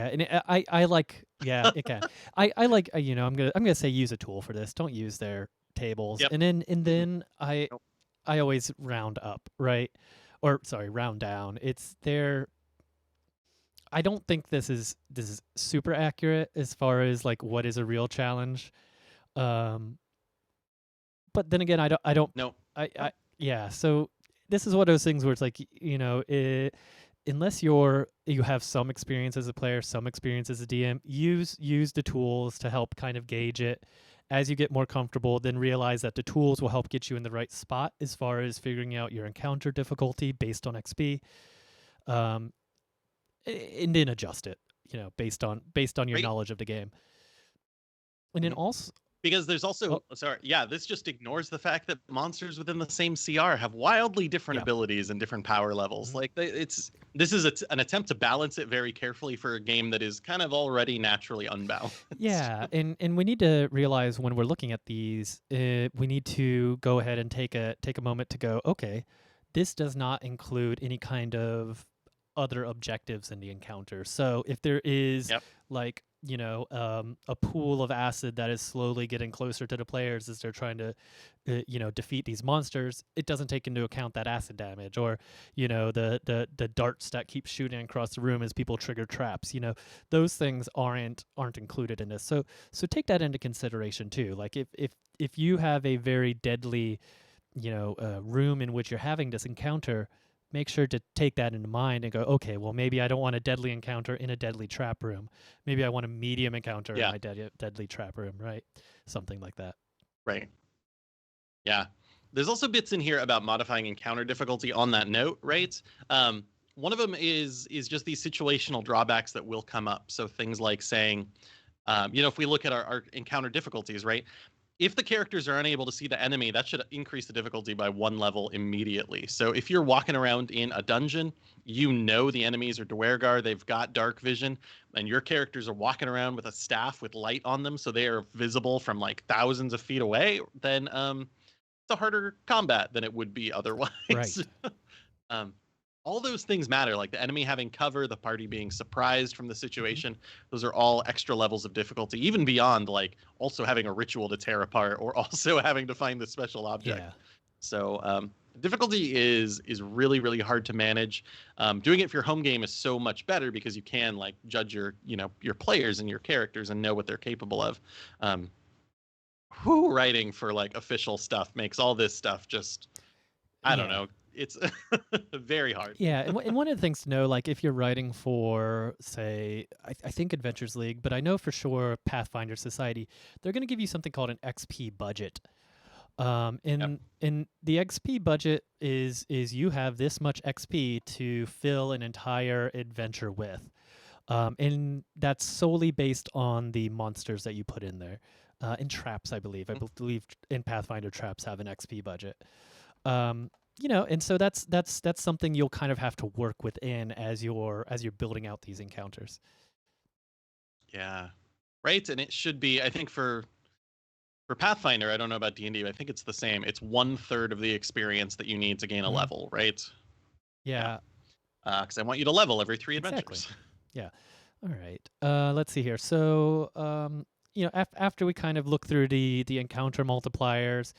and I like, yeah, it can. I like, I'm gonna say use a tool for this. Don't use their tables. Yep. Mm-mm. And then Nope. I always round up, right? Or sorry, round down. It's their I don't think this is super accurate as far as like what is a real challenge. Um but then again, Nope. I yeah, so this is one of those things where it's like, unless you have some experience as a player, some experience as a DM, use the tools to help kind of gauge it. As you get more comfortable, then realize that the tools will help get you in the right spot as far as figuring out your encounter difficulty based on XP, um, and then adjust it, based on your Right. knowledge of the game. And then Mhm. also, Because there's oh also, sorry, yeah, this just ignores the fact that monsters within the same CR have wildly different yeah, abilities and different power levels. hmm, Like this is an attempt to balance it very carefully for a game that is kind of already naturally unbalanced. yeah, and we need to realize when we're looking at these, we need to go ahead and take a moment to go, okay, this does not include any kind of other objectives in the encounter. So if there is Yep. like a pool of acid that is slowly getting closer to the players as they're trying to defeat these monsters, it doesn't take into account that acid damage, or the darts that keep shooting across the room as people trigger traps. Those things aren't included in this. So take that into consideration too. Like if you have a very deadly room in which you're having this encounter, make sure to take that into mind and go, okay, well, maybe I don't want a deadly encounter in a deadly trap room. Maybe I want a medium encounter in Yeah. my deadly trap room, right? Something like that. Right. Yeah. There's also bits in here about modifying encounter difficulty on that note, Mhm. right? One of them is just these situational drawbacks that will come up. So things like saying, if we look at our encounter difficulties, right? if the characters are unable to see the enemy, that should increase the difficulty by 1 level immediately. So if you're walking around in a dungeon, you know the enemies are Dwergar, they've got dark vision, and your characters are walking around with a staff with light on them, so they are visible from like thousands of feet away, then it's a harder combat than it would be Right. otherwise. um, all those things matter, like the enemy having cover, the party being surprised from the situation. Those are all extra levels of difficulty, even beyond like also having a ritual to tear apart or also having to find the special object. Yeah. So difficulty is really really hard to manage. Doing it for your home game is so much better because you can like judge your your players and your characters and know what they're capable of. Who writing for like official stuff makes all this stuff just I don't Yeah. know. It's very hard. Yeah, and one of the things to know, like if you're writing for, say, I think Adventures League, but I know for sure Pathfinder Society, they're going to give you something called an XP budget. Yep. In the XP budget is you have this much XP to fill an entire adventure with, and that's solely based on the monsters that you put in there. In traps, I believe. I believe in Pathfinder traps have an XP budget. And so that's something you'll kind of have to work within as you're building out these encounters. Yeah. Right. And it should be, I think for Pathfinder, I don't know about D&D, but I think it's the same. It's 1/3 of the experience that you need to gain a level, right? Yeah. Because I want you to level every 3 Exactly. adventures. Yeah. All right. Let's see here. So, after we kind of look through the encounter multipliers,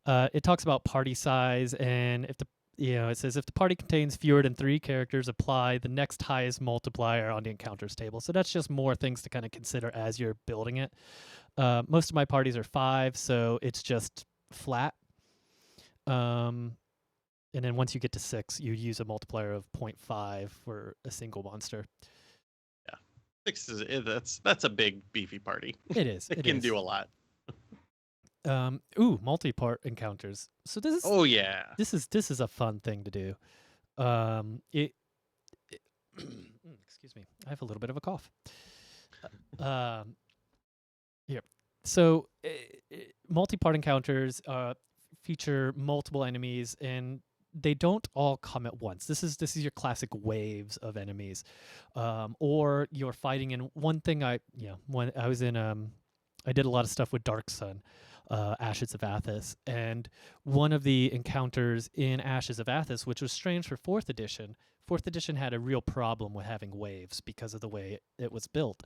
it talks about party size, and if the it says if the party contains fewer than 3 characters, apply the next highest multiplier on the encounters table. So that's just more things to kind of consider as you're building it. Most of my parties are 5, so it's just flat. And then once you get to 6, you use a multiplier of 0.5 for a single monster. 6 is that's a big beefy party. It is. It can do a lot. Multi-part encounters. So this is Oh yeah. this is a fun thing to do. Excuse me. I have a little bit of a cough. Here. So multi-part encounters feature multiple enemies, and they don't all come at once. This is your classic waves of enemies, or you're fighting in one thing. When I was in I did a lot of stuff with Dark Sun, Ashes of Athos, and one of the encounters in Ashes of Athos, which was strange for 4th edition. 4th edition had a real problem with having waves because of the way it was built.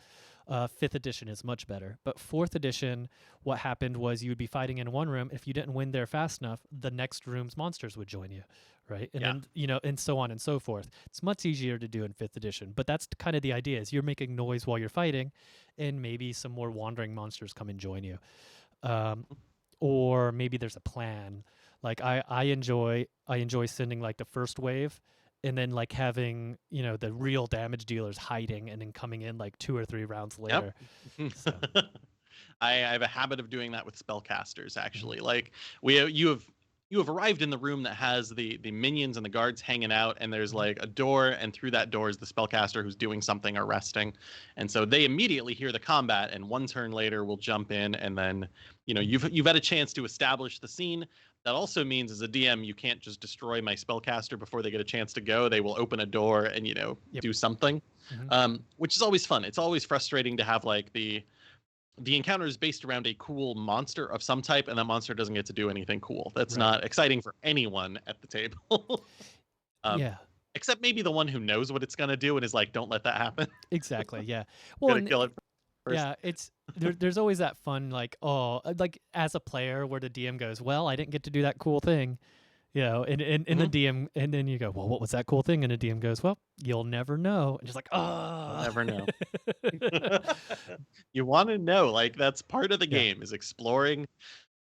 5th edition is much better. But 4th edition, what happened was you would be fighting in one room. If you didn't win there fast enough, the next room's monsters would join you, right? And then, and so on and so forth. It's much easier to do in 5th edition. But that's kind of the idea, is you're making noise while you're fighting, and maybe some more wandering monsters come and join you. Or maybe there's a plan. Like I enjoy sending like the first wave, and then like having the real damage dealers hiding and then coming in like 2 or 3 rounds later. Yep. So. I have a habit of doing that with spellcasters actually. Like you have arrived in the room that has the minions and the guards hanging out, and there's like a door, and through that door is the spellcaster who's doing something or resting. And so they immediately hear the combat, and 1 turn later will jump in, and then you've had a chance to establish the scene. That also means as a DM, you can't just destroy my spellcaster before they get a chance to go. They will open a door and do something, which is always fun. It's always frustrating to have like the encounter is based around a cool monster of some type, and that monster doesn't get to do anything cool. That's not exciting for anyone at the table. Except maybe the one who knows what it's gonna do and is like, "Don't let that happen." Exactly. Yeah. Well, kill it first. Yeah, it's there's always that fun like as a player where the DM goes, well, I didn't get to do that cool thing, and the DM, and then you go, well, what was that cool thing? And the DM goes, well, you'll never know, and just like, You'll never know. You want to know, like that's part of the game is exploring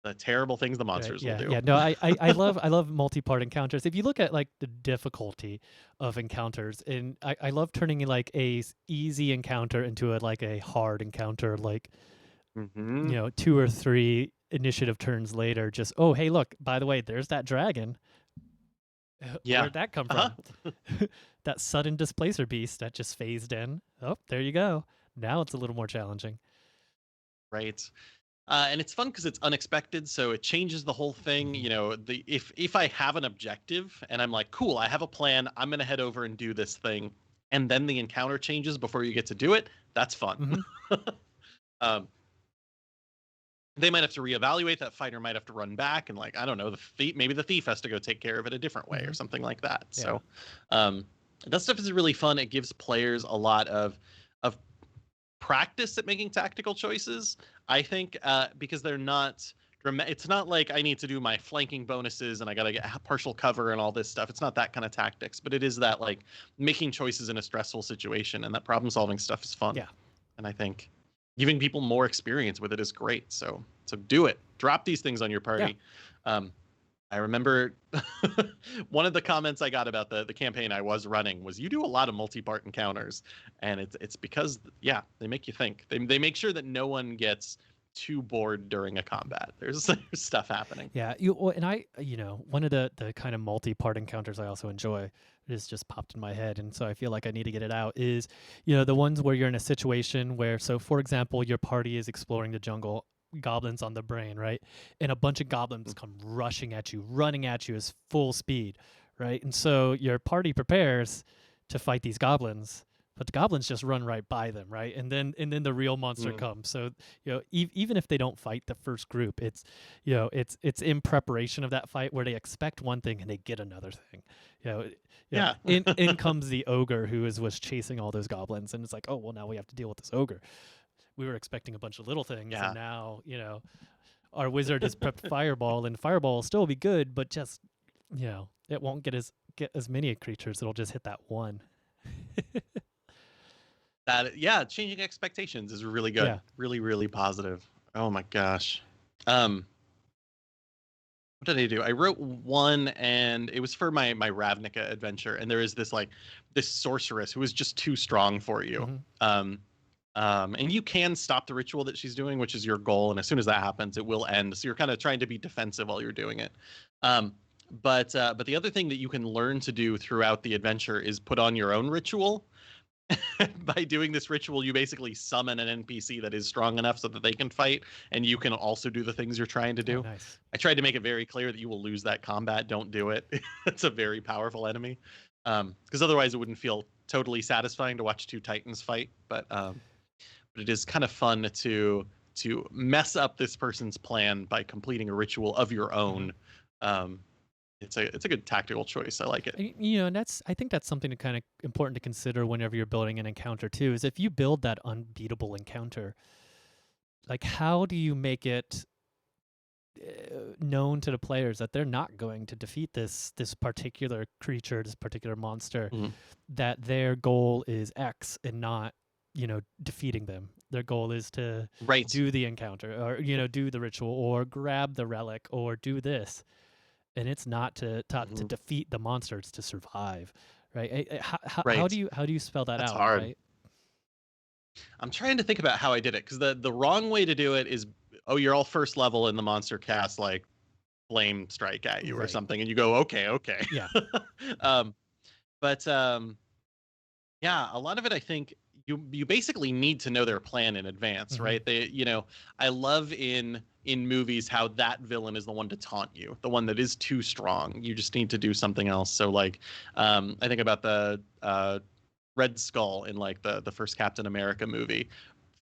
the terrible things the monsters will do. Yeah, no, I love multi-part encounters. If you look at like the difficulty of encounters, and I love turning like a easy encounter into a hard encounter, like 2 or 3 initiative turns later, just hey, look, by the way, there's that dragon. Where'd that come from? That sudden displacer beast that just phased in. Oh, there you go. Now it's a little more challenging. Right. And it's fun because it's unexpected, so it changes the whole thing. Mhm. You know, the if I have an objective and I'm like, cool, I have a plan, I'm gonna head over and do this thing, and then the encounter changes before you get to do it. That's fun. Mhm. um, they might have to reevaluate. That fighter might have to run back, and like I don't know, maybe the thief has to go take care of it a different way or Mhm. something like that. Yeah. So um, that stuff is really fun. It gives players a lot of practice at making tactical choices. I think because they're not. It's not like I need to do my flanking bonuses and I gotta get partial cover and all this stuff. It's not that kind of tactics, but it is that like making choices in a stressful situation, and that problem solving stuff is fun. Yeah. And I think giving people more experience with it is great. So do it. Drop these things on your Yeah. party. Um, I remember one of the comments I got about the campaign I was running was you do a lot of multi-part encounters, and it's because yeah they make you think. They make sure that no one gets too bored during a combat. There's stuff happening. Yeah, and I, one of the kind of multi-part encounters I also enjoy, it just popped in my head, and so I feel like I need to get it out. Is the ones where you're in a situation where, so for example, your party is exploring the jungle, goblins on the brain, right, and a bunch of goblins come rushing at you, running at you as full speed, right, and so your party prepares to fight these goblins. But the goblins just run right by them, right, and then the real monster Mm. comes. So even if they don't fight the first group, it's in preparation of that fight where they expect one thing and they get another thing. You know, Yeah. in comes the ogre who was chasing all those goblins, and it's like, oh well, now we have to deal with this ogre. We were expecting a bunch of little things, Yeah. and now our wizard has prepped fireball, and fireball will still be good, but just it won't get as many creatures. It'll just hit that one. That yeah, changing expectations is really good. Yeah. Really, really positive. Oh my gosh. Um, what did I do? I wrote one, and it was for my Ravnica adventure. And there is this sorceress who is just too strong for you. Hmm. And you can stop the ritual that she's doing, which is your goal. And as soon as that happens, it will end. So you're kind of trying to be defensive while you're doing it. Um, but the other thing that you can learn to do throughout the adventure is put on your own ritual. By doing this ritual, you basically summon an NPC that is strong enough so that they can fight, and you can also do the things you're trying to Oh, do. nice. I tried to make it very clear that you will lose that combat. Don't do it. It's a very powerful enemy, because otherwise it wouldn't feel totally satisfying to watch two titans fight. But it is kind of fun to mess up this person's plan by completing a ritual of your own. Um, it's a good tactical choice. I like it. And I think that's something to kind of important to consider whenever you're building an encounter too. Is if you build that unbeatable encounter, like how do you make it known to the players that they're not going to defeat this particular creature, this particular monster, Mhm. that their goal is X and not defeating them. Their goal is to Right. do the encounter, or do the ritual, or grab the relic, or do this, and it's not to Mhm. defeat the monster, it's to survive, right? How Right. do you spell that That's out, hard. right? I'm trying to think about how I did it because the wrong way to do it is, oh, you're all first level and the monster casts like flame strike at you or Right. something, and you go, okay. Yeah. um, but yeah, a lot of it I think you basically need to know their plan in advance, Hmm. right? I love in movies how that villain is the one to taunt you, the one that is too strong. You just need to do something else. So like, I think about the Red Skull in like the first Captain America movie.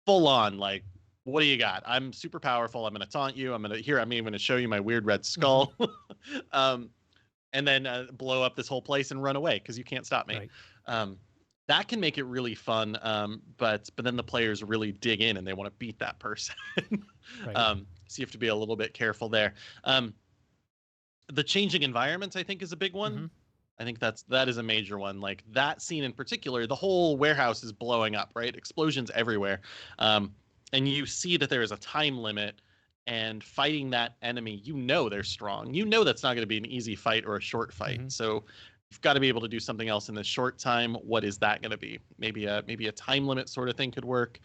Full on like, what do you got? I'm super powerful. I'm gonna taunt you. I'm even gonna show you my weird red Hmm. skull. um, and then blow up this whole place and run away because you can't stop me. Right. Um, that can make it really fun. But then the players really dig in and they want to beat that person. Right. So you have to be a little bit careful there. Um, the changing environments, I think, is a big Hmm. one. I think that is a major one. Like that scene in particular, the whole warehouse is blowing up, right? Explosions everywhere. And you see that there is a time limit, and fighting that enemy, they're strong. That's not going to be an easy fight or a short fight. Hmm. So you've got to be able to do something else in this short time. What is that going to be? Maybe a time limit sort of thing could work.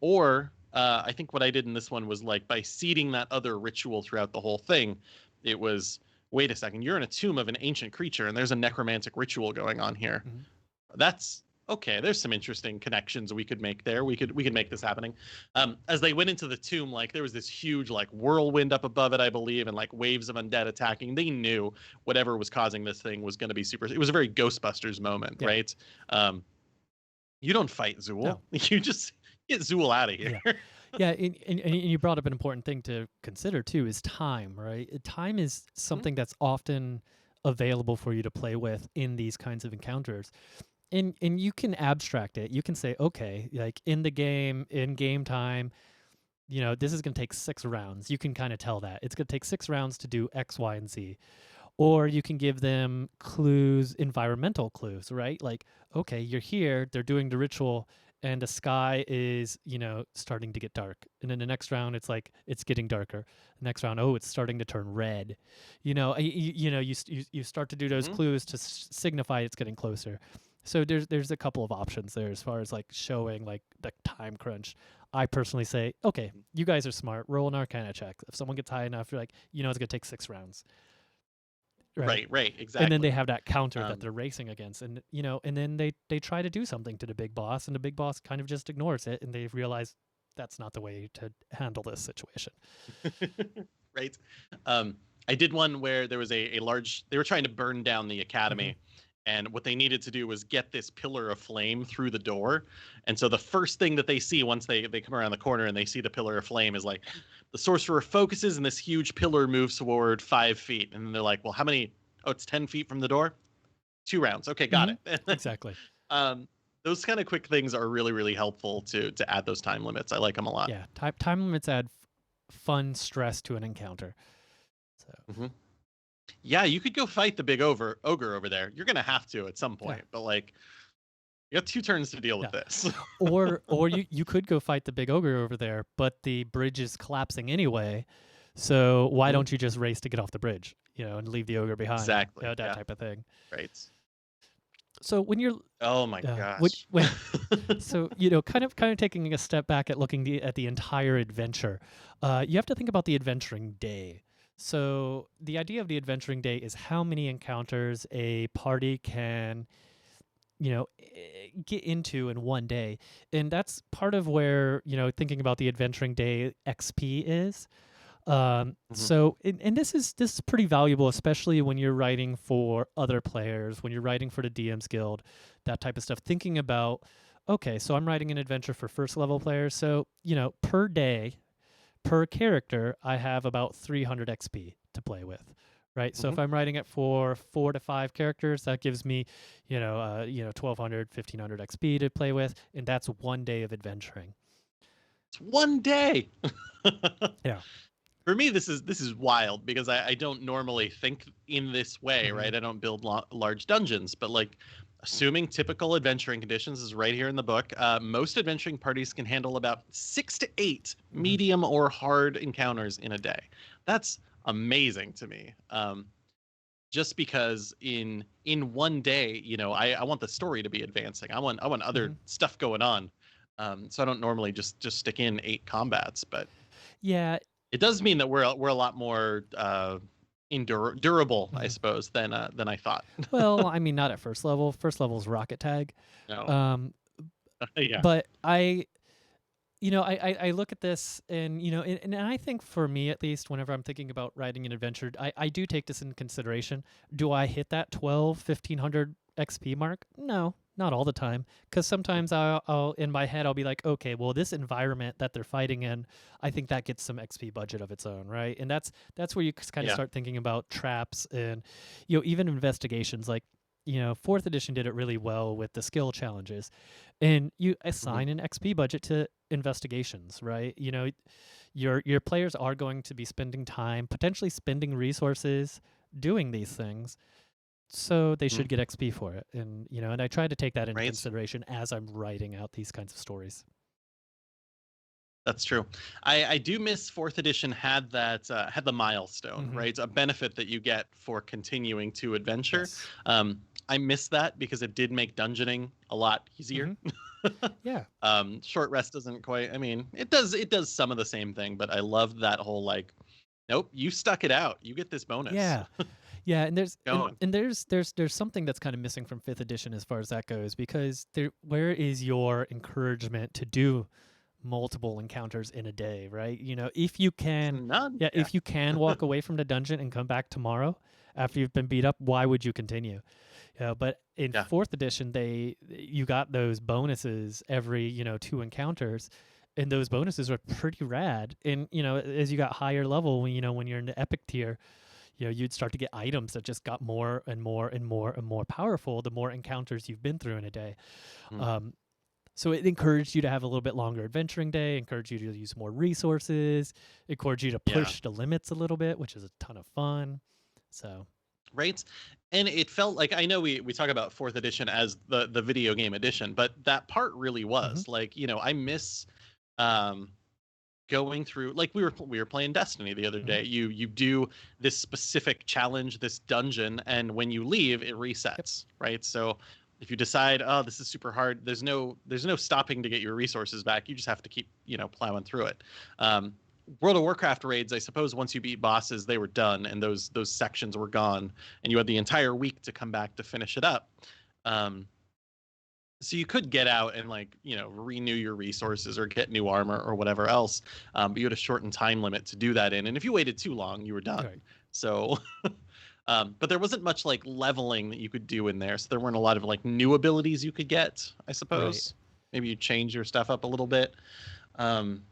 Or I think what I did in this one was like by seeding that other ritual throughout the whole thing, it was, wait a second, you're in a tomb of an ancient creature and there's a necromantic ritual going on here. Hmm. That's okay, there's some interesting connections we could make there. We could make this happening. As they went into the tomb, like there was this huge like whirlwind up above it, I believe, and like waves of undead attacking. They knew whatever was causing this thing was going to be super. It was a very Ghostbusters moment, Yeah. right? Um, you don't fight Zool. No. You just get Zool out of here. Yeah. Yeah, and you brought up an important thing to consider too is time, right? Time is Mhm. something that's often available for you to play with in these kinds of encounters. And you can abstract it. You can say, okay, like in game time, this is going to take 6 rounds. You can kind of tell that. It's going to take 6 rounds to do X, Y, and Z. Or you can give them clues, environmental clues, right? Like, okay, you're here, they're doing the ritual, and the sky is, starting to get dark. And then the next round, it's like it's getting darker. The next round, oh, it's starting to turn red. You start to do those Mhm. clues to signify it's getting closer. So there's a couple of options there as far as like showing like the time crunch. I personally say, okay, you guys are smart. Roll an Arcana check. If someone gets high enough, you're like, it's gonna take 6 rounds, right? Right, And then they exactly. have that counter that Um, they're racing against, and and then they try to do something to the big boss, and the big boss kind of just ignores it, and they realize that's not the way to handle this situation. right. Um, I did one where there was a large. They were trying to burn down the Hmm. academy, and what they needed to do was get this pillar of flame through the door. And so the first thing that they see once they come around the corner and they see the pillar of flame is like the sorcerer focuses and this huge pillar moves forward 5 feet, and then they're like, "Well, how many? Oh, it's 10 feet from the door. 2 rounds. Okay, got Hmm. it." Exactly. um, those kind of quick things are really helpful to add those time limits. I like them a lot. Yeah, time limits add fun stress to an encounter. So Mhm. Yeah, you could go fight the big ogre over there. You're gonna have to at some yeah, point, but like you got 2 turns to deal with yeah. this. Or you could go fight the big ogre over there, but the bridge is collapsing anyway. So why Mhm. don't you just race to get off the bridge, and leave the ogre behind, Exactly. that Yeah. type of thing. Right. So when you're Oh my when, gosh. when so kind of taking a step back at looking at the entire adventure, you have to think about the adventuring day. So the idea of the adventuring day is how many encounters a party can get into in one day, and that's part of where thinking about the adventuring day XP is. Mhm. So this is pretty valuable, especially when you're writing for other players, when you're writing for the DM's Guild, that type of stuff. Thinking about, okay, so I'm writing an adventure for first level players, so per day, per character, I have about 300 XP to play with. Right, so if Mhm. I'm writing it for 4 to 5 characters, that gives me, 1,200, 1,500 XP to play with, and that's one day of adventuring. It's one day. Yeah. For me, this is wild because I don't normally think in this way, Hmm. right? I don't build large dungeons, but like assuming typical adventuring conditions is right here in the book, most adventuring parties can handle about 6 to 8 Hmm. medium or hard encounters in a day. That's amazing to me. Just because in one day, I want the story to be advancing. I want other Hmm. stuff going on. So I don't normally just stick in 8 combats, but Yeah. it does mean that we're a lot more durable, I Mhm. suppose, than I thought. Well, I mean, not at first level. First level is rocket tag. No, Um, yeah. but I look at this, and and I think for me at least, whenever I'm thinking about writing an adventure, I do take this in consideration. Do I hit that 1,500 XP mark? No, not all the time, because sometimes I'll in my head I'll be like, okay, well, this environment that they're fighting in, I think that gets some XP budget of its own, right? And that's where you kind of Yeah. start thinking about traps and even investigations. Like, fourth edition did it really well with the skill challenges, and you Hmm. assign an XP budget to investigations, right? Your players are going to be spending time, potentially spending resources doing these things, so they Hmm. should get XP for it. And and I try to take that into Right. consideration as I'm writing out these kinds of stories. That's true. I do miss fourth edition had the milestone, Hmm. right? A benefit that you get for continuing to adventure. Yes. I miss that because it did make dungeoning a lot easier. Hmm. Yeah. Short rest doesn't quite. I mean, it does some of the same thing, but I love that whole like, nope, you stuck it out. You get this bonus. Yeah. Yeah, and there's and, going. and there's something that's kind of missing from fifth edition as far as that goes, because where is your encouragement to do multiple encounters in a day, right? If you It's can, none. yeah, Yeah. if you can walk away from the dungeon and come back tomorrow after you've been beat up, why would you continue? But in Yeah. fourth edition, you got those bonuses every two encounters, and those bonuses are pretty rad. And as you got higher level, when you're in the epic tier, you'd start to get items that just got more and more and more and more powerful the more encounters you've been through in a day. Mm. Um, so it encouraged you to have a little bit longer adventuring day, encouraged you to use more resources, encouraged you to Yeah. push the limits a little bit, which is a ton of fun. So Right. And it felt like, I know we talk about fourth edition as the video game edition, but that part really mhm. was like, I miss um going through, like, we were playing Destiny the other Mhm. day. You do this specific challenge, this dungeon, and when you leave, it Yep. resets, right? So if you decide, oh, this is super hard, there's no stopping to get your resources back. You just have to keep, plowing through it. um World of Warcraft raids, I suppose, once you beat bosses, they were done, and those sections were gone, and you had the entire week to come back to finish it up. um so you could get out and, like, renew your resources or get new armor or whatever else, but you had a shortened time limit to do that in, and if you waited too long, you were done. Right. So but there wasn't much, like, leveling that you could do in there, so there weren't a lot of, like, new abilities you could get, I Right. suppose. Maybe you change your stuff up a little bit. um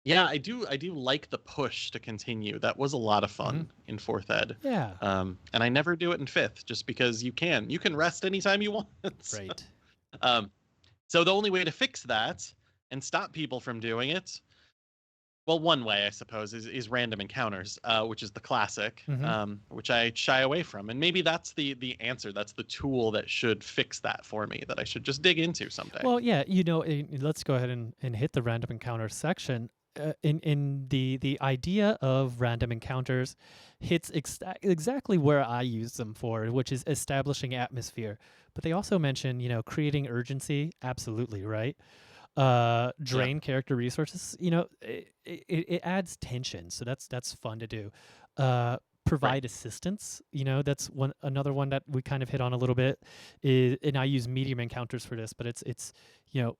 yeah, I do like the push to continue. That was a lot of Hmm. fun in fourth ed. Yeah. And I never do it in fifth, just because you can rest anytime you want. Right. um so the only way to fix that and stop people from doing it, well, one way, I suppose, is random encounters, which is the classic, Hmm. which I shy away from. And maybe that's the answer. That's the tool that should fix that for me, that I should just dig into someday. Well, yeah, let's go ahead and hit the random encounter section. In the idea of random encounters hits exactly where I use them for, which is establishing atmosphere. But they also mention, creating urgency. Absolutely, right? Yeah, Drain character resources. It adds tension, so that's fun to do. right. Provide assistance. That's another one that we kind of hit on a little bit. And I use medium encounters for this, but it's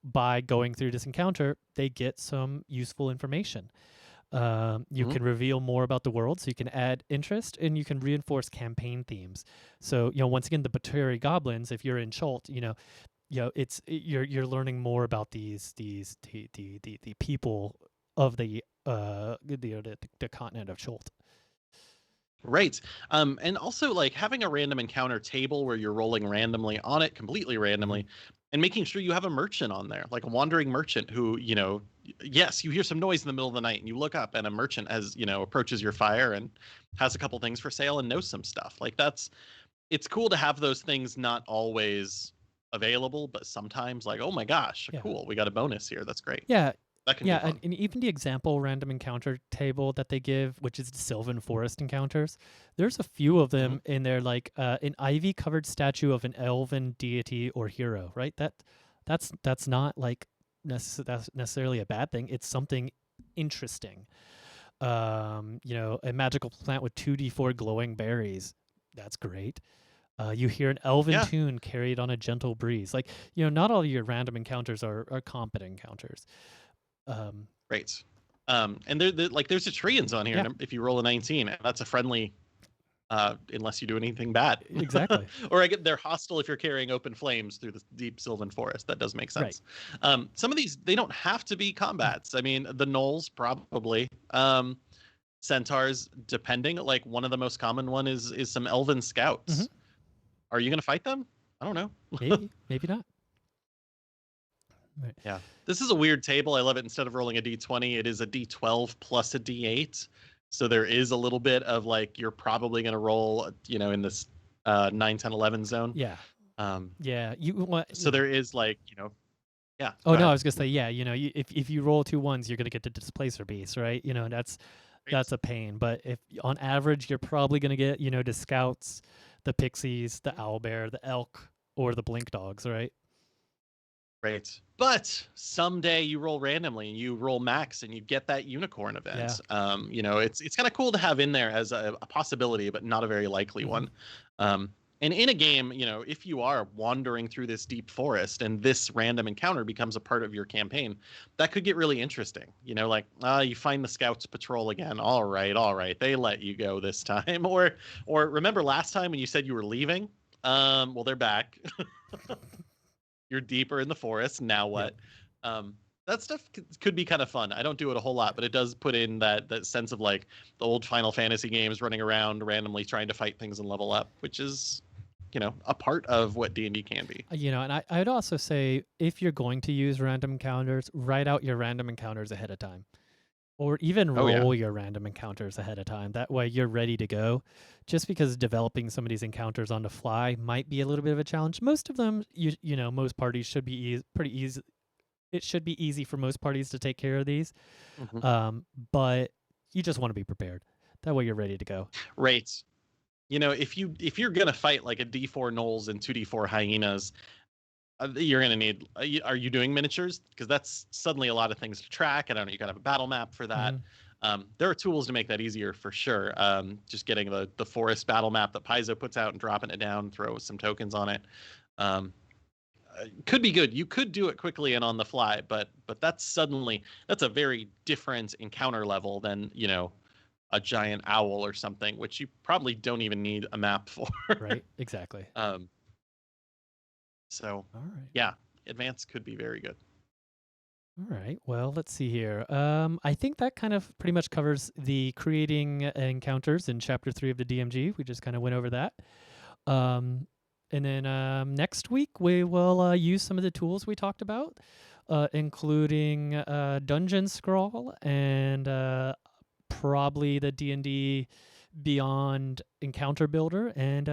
by going through this encounter, they get some useful information. You Mhm. can reveal more about the world, so you can add interest and you can reinforce campaign themes. So once again, the Bateri goblins, if you're in Chult, you're learning more about the people of the continent of Chult. Right. And also, like, having a random encounter table where you're rolling randomly on it, completely Hmm. randomly, and making sure you have a merchant on there, like a wandering merchant who, yes, you hear some noise in the middle of the night and you look up and a merchant approaches your fire and has a couple things for sale and knows some stuff. Like, it's cool to have those things not always available, but sometimes, like, oh my gosh, Yeah, cool, we got a bonus here. That's great. yeah, That can be yeah, fun. and even the example random encounter table that they give, which is the Sylvan Forest encounters. There's a few of Hmm. them in there, like an ivy-covered statue of an elven deity or hero. Right? That's not like that's necessarily a bad thing. It's something interesting. A magical plant with 2d4 glowing berries. That's great. You hear an elven Yeah. tune carried on a gentle breeze. Like, not all your random encounters are competent encounters. Um, Great. And like, there's a Treants on here, yeah, and if you roll a 19, and that's a friendly, unless you do anything bad. exactly. Or I get they're hostile if you're carrying open flames through the deep sylvan forest. That does make Right. sense. Some of these, they don't have to be Mm. combats. I mean, the gnolls probably. Centaurs, depending. Like, one of the most common one is some elven Hmm. scouts. Are you gonna fight them? I don't know. Maybe, maybe not. Right. Yeah. This is a weird table. I love it. Instead of rolling a d20, it is a d12 plus a d8. So there is a little bit of, like, you're probably going to roll, in this 9, 10, 11 zone. Yeah, Um, yeah. You want, so there is, like, yeah, Oh go no, I ahead. was gonna say, yeah. If you roll two ones, you're gonna get the displacer beast, right? Great. That's a pain. But if on average, you're probably gonna get the scouts, the pixies, the owlbear, the elk, or the blink dogs, right? Right. But someday you roll randomly and you roll max and you get that unicorn Yeah. event. It's kind of cool to have in there as a possibility, but not a very likely Hmm. one. Um, and in a game, if you are wandering through this deep forest and this random encounter becomes a part of your campaign, that could get really interesting. You find the scouts patrol again. All right, they let you go this time. Or remember last time when you said you were leaving? Well, they're back. You're deeper in the forest. Now Yep. what? Um, that stuff could be kind of fun. I don't do it a whole lot, but it does put in that sense of like the old Final Fantasy games, running around randomly trying to fight things and level up, which is a part of what D&D can be. And I would also say if you're going to use random encounters, write out your random encounters ahead of time. Or even Oh yeah. roll your random encounters ahead of time. That way you're ready to go. Just because developing some of these encounters on the fly might be a little bit of a challenge. Most of them, most parties should be pretty easy. It should be easy for most parties to take care of these. Hmm. But you just want to be prepared. That way you're ready to go. Right. If you're gonna fight like a D4 gnolls and 2D4 hyenas, you're gonna need. Are you doing miniatures? Because that's suddenly a lot of things to track. I don't know. You gotta have a battle map for that. Mhm. There are tools to make that easier for sure. Just getting the forest battle map that Paizo puts out and dropping it down, throw some tokens on it. Um, could be good. You could do it quickly and on the fly, but that's a very different encounter level than a giant owl or something, which you probably don't even need a map for. Right? Exactly. um, so All right. yeah, advance could be very good. All right. Well, let's see here. I think that kind of pretty much covers the creating encounters in Chapter 3 of the DMG. We just kind of went over that. And then next week, we will use some of the tools we talked about, including Dungeon Scroll and probably the D&D Beyond Encounter Builder. And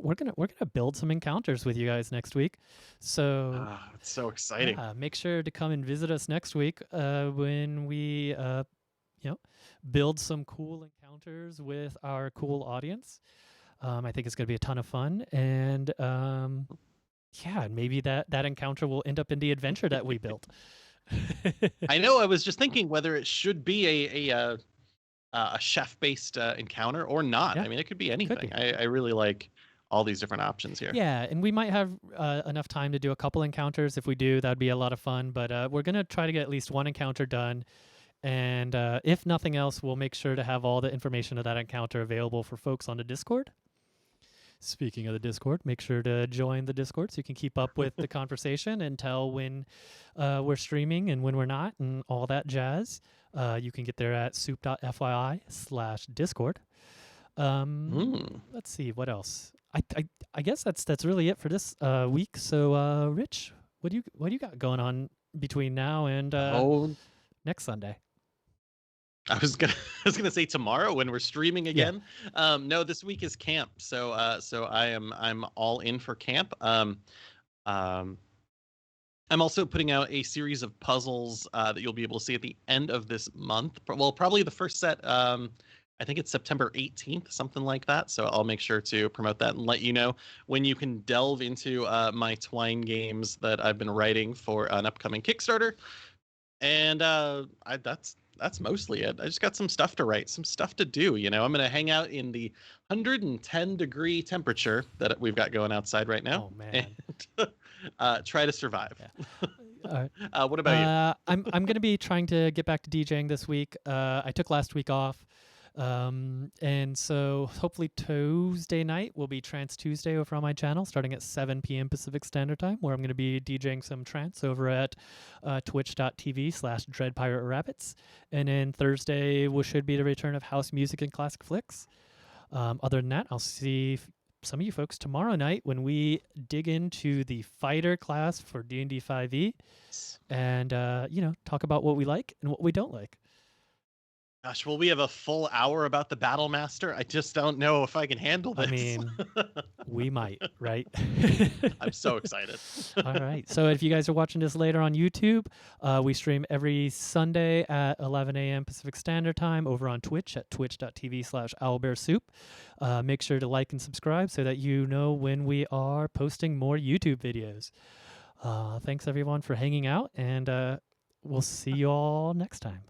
we're gonna build some encounters with you guys next week. So It's so exciting. yeah, make sure to come and visit us next week when we build some cool encounters with our cool audience. I think it's going to be a ton of fun, and yeah, maybe that encounter will end up in the adventure that we built. I know. I was just thinking whether it should be a chef-based encounter or not. Yeah, I mean, it could be could anything. be. I really like all these different options here. Yeah, and we might have enough time to do a couple encounters. If we do, that'd be a lot of fun. But we're gonna try to get at least one encounter done. And if nothing else, we'll make sure to have all the information of that encounter available for folks on the Discord. Speaking of the Discord, make sure to join the Discord so you can keep up with the conversation and tell when we're streaming and when we're not and all that jazz. You can get there at soup.fyi/Discord. Let's see, what else? I guess that's really it for this week. So, Rich, what do you got going on between now and Oh, next Sunday? I was gonna I was gonna say tomorrow when we're streaming Yeah. again. No, this week is camp, so I'm all in for camp. Um, I'm also putting out a series of puzzles that you'll be able to see at the end of this month. Well, probably the first set. I think it's September 18th, something like that. So I'll make sure to promote that and let you know when you can delve into my Twine games that I've been writing for an upcoming Kickstarter. And that's mostly it. I just got some stuff to write, some stuff to do. I'm gonna hang out in the 110-degree temperature that we've got going outside right now. Oh man. And try to survive. Yeah. What about you? I'm gonna be trying to get back to DJing this week. I took last week off, and so hopefully Tuesday night will be Trance Tuesday over on my channel, starting at 7 p.m. Pacific Standard Time, where I'm gonna be DJing some trance over at twitch.tv/DreadPirateRabbits, and then Thursday should be the return of house music and classic flicks. Other than that, I'll see some of you folks tomorrow night when we dig into the fighter class for D&D 5e and talk about what we like and what we don't like. Gosh, will we have a full hour about the Battle Master? I just don't know if I can handle this. I mean, we might, right? I'm so excited. All right. So if you guys are watching this later on YouTube, we stream every Sunday at 11 a.m. Pacific Standard Time over on Twitch at twitch.tv/Owlbear Soup. Make sure to like and subscribe so that you know when we are posting more YouTube videos. Thanks everyone for hanging out, and we'll see you all next time.